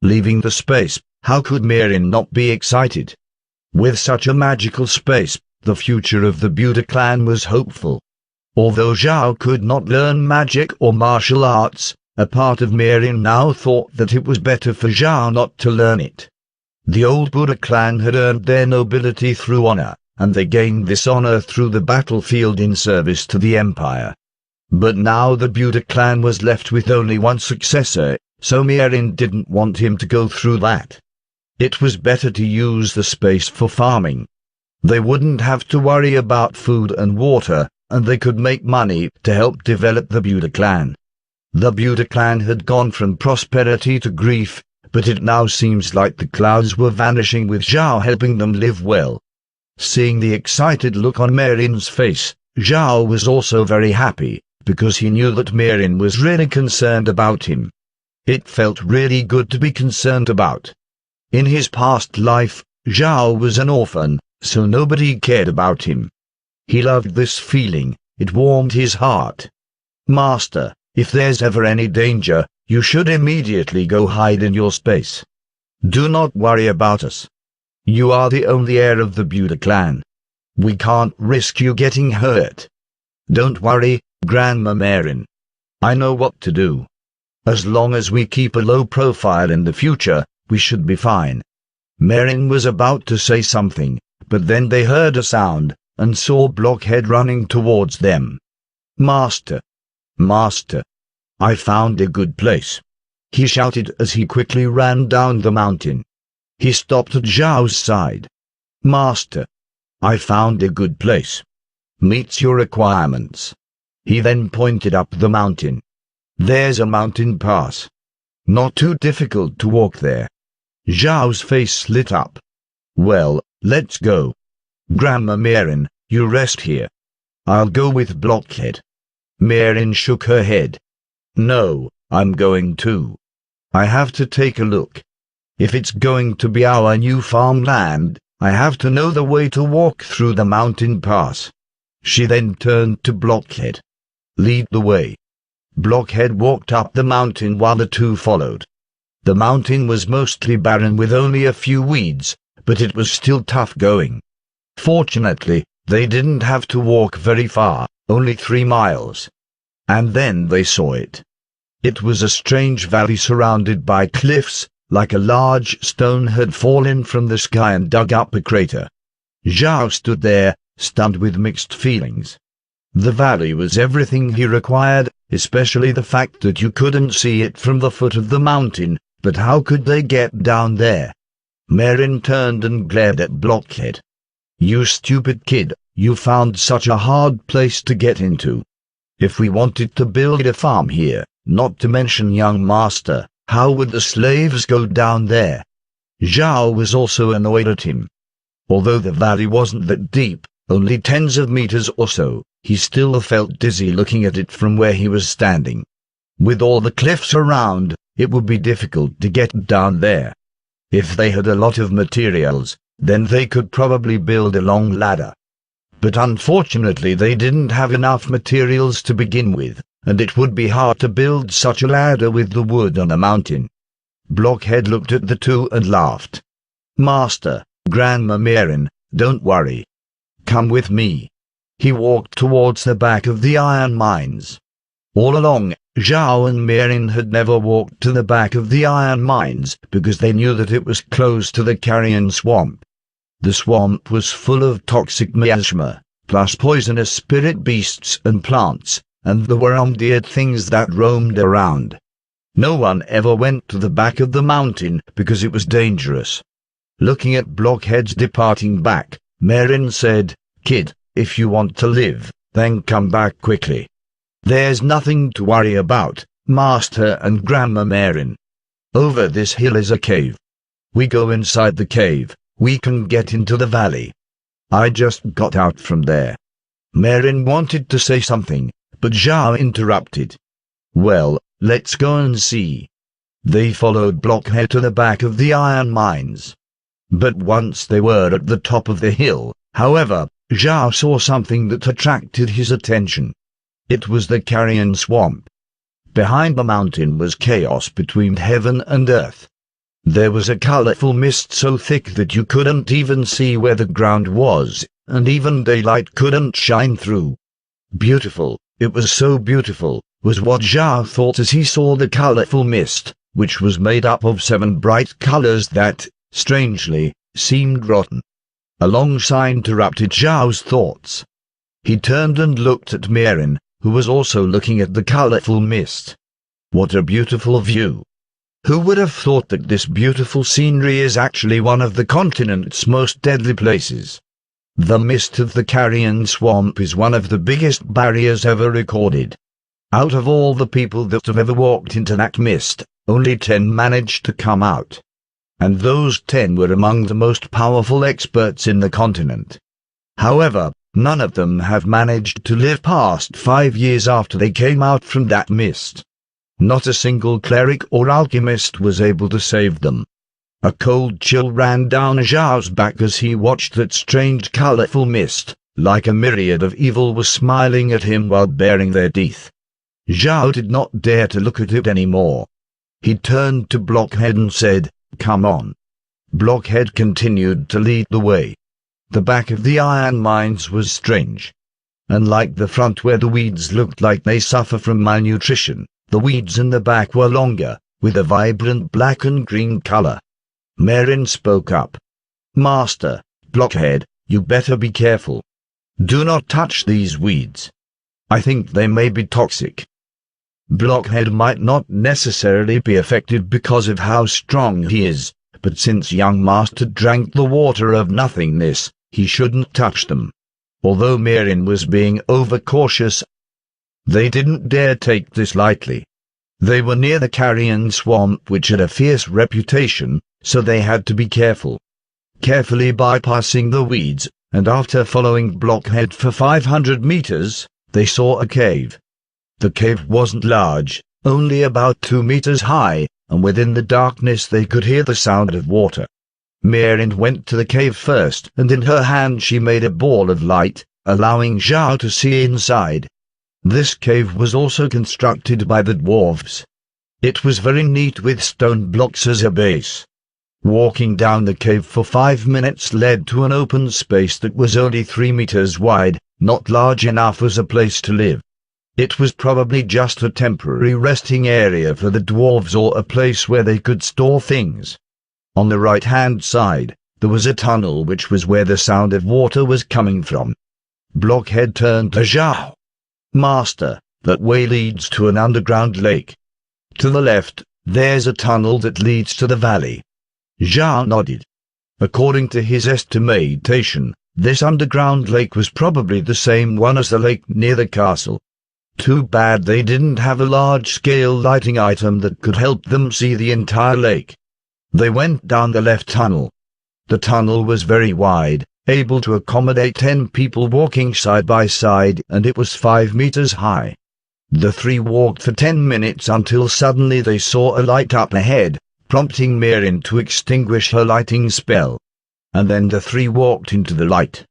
Leaving the space, how could Merin not be excited? With such a magical space, the future of the Buda clan was hopeful. Although Zhao could not learn magic or martial arts, a part of Merin now thought that it was better for Zhao not to learn it. The old Buda clan had earned their nobility through honor, and they gained this honor through the battlefield in service to the empire. But now the Buda clan was left with only one successor, so Merin didn't want him to go through that. It was better to use the space for farming. They wouldn't have to worry about food and water, and they could make money to help develop the Buda clan. The Buda clan had gone from prosperity to grief, but it now seems like the clouds were vanishing with Zhao helping them live well. Seeing the excited look on Merin's face, Zhao was also very happy, because he knew that Merin was really concerned about him. It felt really good to be concerned about. In his past life, Zhao was an orphan, so nobody cared about him. He loved this feeling, it warmed his heart. Master, if there's ever any danger, you should immediately go hide in your space. Do not worry about us. You are the only heir of the Buda clan. We can't risk you getting hurt. Don't worry, Grandma Merin. I know what to do. As long as we keep a low profile in the future, we should be fine. Merin was about to say something, but then they heard a sound, and saw Blockhead running towards them. Master! Master! I found a good place! He shouted as he quickly ran down the mountain. He stopped at Zhao's side. Master! I found a good place. Meets your requirements. He then pointed up the mountain. There's a mountain pass. Not too difficult to walk there. Zhao's face lit up. Well, let's go. Grandma Merin, you rest here. I'll go with Blockhead. Merin shook her head. No, I'm going too. I have to take a look. If it's going to be our new farmland, I have to know the way to walk through the mountain pass. She then turned to Blockhead. Lead the way. Blockhead walked up the mountain while the two followed. The mountain was mostly barren with only a few weeds, but it was still tough going. Fortunately, they didn't have to walk very far, only 3 miles. And then they saw it. It was a strange valley surrounded by cliffs, like a large stone had fallen from the sky and dug up a crater. Zhao stood there, stunned with mixed feelings. The valley was everything he required, especially the fact that you couldn't see it from the foot of the mountain, but how could they get down there? Merin turned and glared at Blockhead. You stupid kid, you found such a hard place to get into. If we wanted to build a farm here, not to mention young master, how would the slaves go down there? Zhao was also annoyed at him. Although the valley wasn't that deep, only tens of meters or so, he still felt dizzy looking at it from where he was standing. With all the cliffs around, it would be difficult to get down there. If they had a lot of materials, then they could probably build a long ladder. But unfortunately they didn't have enough materials to begin with, and it would be hard to build such a ladder with the wood on a mountain. Blockhead looked at the two and laughed. Master, Grandma Merin, don't worry. Come with me. He walked towards the back of the iron mines. All along, Zhao and Merin had never walked to the back of the iron mines because they knew that it was close to the carrion swamp. The swamp was full of toxic miasma, plus poisonous spirit beasts and plants, and there were undead things that roamed around. No one ever went to the back of the mountain because it was dangerous. Looking at Blockhead's departing back, Merin said, Kid, if you want to live, then come back quickly. There's nothing to worry about, Master and Grandma Merin. Over this hill is a cave. We go inside the cave, we can get into the valley. I just got out from there. Merin wanted to say something, but Zhao interrupted. Well, let's go and see. They followed Blockhead to the back of the iron mines. But once they were at the top of the hill, however, Zhao saw something that attracted his attention. It was the carrion swamp. Behind the mountain was chaos between heaven and earth. There was a colorful mist so thick that you couldn't even see where the ground was, and even daylight couldn't shine through. Beautiful, it was so beautiful, was what Zhao thought as he saw the colorful mist, which was made up of 7 bright colors that, strangely, seemed rotten. A long sigh interrupted Zhao's thoughts. He turned and looked at Mirin, who was also looking at the colorful mist. What a beautiful view! Who would have thought that this beautiful scenery is actually one of the continent's most deadly places? The mist of the Carrion Swamp is one of the biggest barriers ever recorded. Out of all the people that have ever walked into that mist, only 10 managed to come out. And those 10 were among the most powerful experts in the continent. However, none of them have managed to live past 5 years after they came out from that mist. Not a single cleric or alchemist was able to save them. A cold chill ran down Zhao's back as he watched that strange colorful mist, like a myriad of evil was smiling at him while baring their teeth. Zhao did not dare to look at it anymore. He turned to Blockhead and said, "Come on." Blockhead continued to lead the way. The back of the iron mines was strange. Unlike the front where the weeds looked like they suffer from malnutrition, the weeds in the back were longer, with a vibrant black and green color. Mirin spoke up. "Master, Blockhead, you better be careful. Do not touch these weeds. I think they may be toxic." Blockhead might not necessarily be affected because of how strong he is, but since young Master drank the water of nothingness, he shouldn't touch them. Although Mirin was being overcautious, they didn't dare take this lightly. They were near the Carrion Swamp, which had a fierce reputation, so they had to be careful. Carefully bypassing the weeds, and after following Blockhead for 500 meters, they saw a cave. The cave wasn't large, only about 2 meters high, and within the darkness they could hear the sound of water. Mirin went to the cave first, and in her hand she made a ball of light, allowing Zhao to see inside. This cave was also constructed by the dwarves. It was very neat with stone blocks as a base. Walking down the cave for 5 minutes led to an open space that was only 3 meters wide, not large enough as a place to live. It was probably just a temporary resting area for the dwarves or a place where they could store things. On the right-hand side, there was a tunnel which was where the sound of water was coming from. Blockhead turned to Zhao. "Master, that way leads to an underground lake. To the left, there's a tunnel that leads to the valley." Zhao nodded. According to his estimation, this underground lake was probably the same one as the lake near the castle. Too bad they didn't have a large-scale lighting item that could help them see the entire lake. They went down the left tunnel. The tunnel was very wide, able to accommodate 10 people walking side by side, and it was 5 meters high. The 3 walked for 10 minutes until suddenly they saw a light up ahead, prompting Mirin to extinguish her lighting spell. And then the 3 walked into the light.